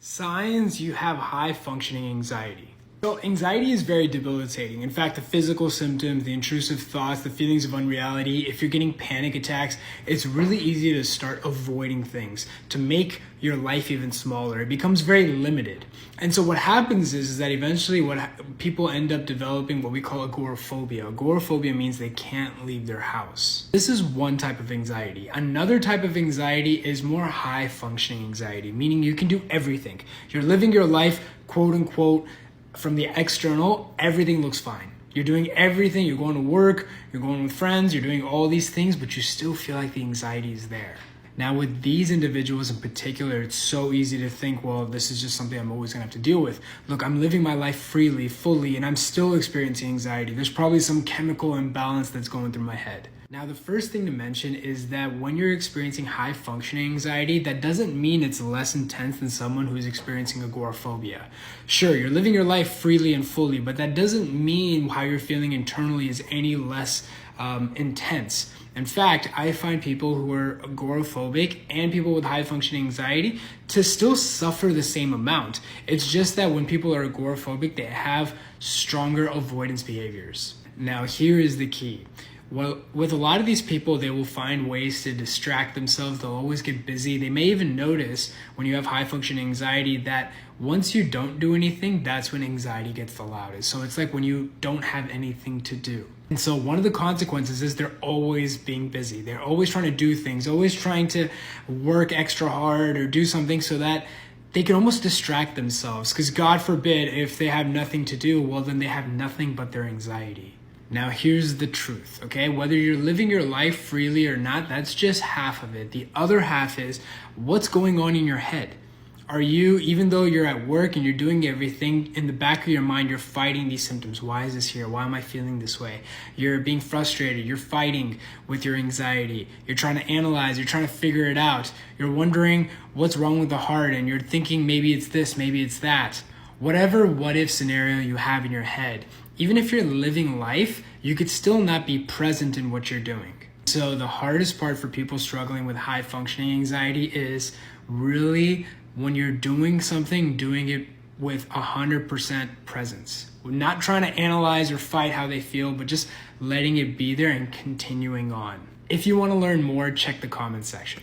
Signs you have high functioning anxiety. So anxiety is very debilitating. In fact, the physical symptoms, the intrusive thoughts, the feelings of unreality, if you're getting panic attacks, it's really easy to start avoiding things, to make your life even smaller. It becomes very limited. And so what happens is that eventually people end up developing what we call agoraphobia. Agoraphobia means they can't leave their house. This is one type of anxiety. Another type of anxiety is more high functioning anxiety, meaning you can do everything. You're living your life, quote unquote, from the external, everything looks fine. You're doing everything, you're going to work, you're going with friends, you're doing all these things, but you still feel like the anxiety is there. Now with these individuals in particular, it's so easy to think, well, this is just something I'm always gonna have to deal with. Look, I'm living my life freely, fully, and I'm still experiencing anxiety. There's probably some chemical imbalance that's going through my head. Now, the first thing to mention is that when you're experiencing high functioning anxiety, that doesn't mean it's less intense than someone who's experiencing agoraphobia. Sure, you're living your life freely and fully, but that doesn't mean how you're feeling internally is any less intense. In fact, I find people who are agoraphobic and people with high functioning anxiety to still suffer the same amount. It's just that when people are agoraphobic, they have stronger avoidance behaviors. Now, here is the key. Well, with a lot of these people, they will find ways to distract themselves. They'll always get busy. They may even notice when you have high functioning anxiety that once you don't do anything, that's when anxiety gets the loudest. So it's like when you don't have anything to do. And so one of the consequences is they're always being busy. They're always trying to do things, always trying to work extra hard or do something so that they can almost distract themselves. Because God forbid, if they have nothing to do, well, then they have nothing but their anxiety. Now, here's the truth, okay? Whether you're living your life freely or not, that's just half of it. The other half is what's going on in your head. Are you, even though you're at work and you're doing everything, in the back of your mind, you're fighting these symptoms. Why is this here? Why am I feeling this way? You're being frustrated. You're fighting with your anxiety. You're trying to analyze. You're trying to figure it out. You're wondering what's wrong with the heart, and you're thinking maybe it's this, maybe it's that. Whatever what-if scenario you have in your head, even if you're living life, you could still not be present in what you're doing. So the hardest part for people struggling with high functioning anxiety is really when you're doing something, doing it with 100% presence. We're not trying to analyze or fight how they feel, but just letting it be there and continuing on. If you want to learn more, check the comments section.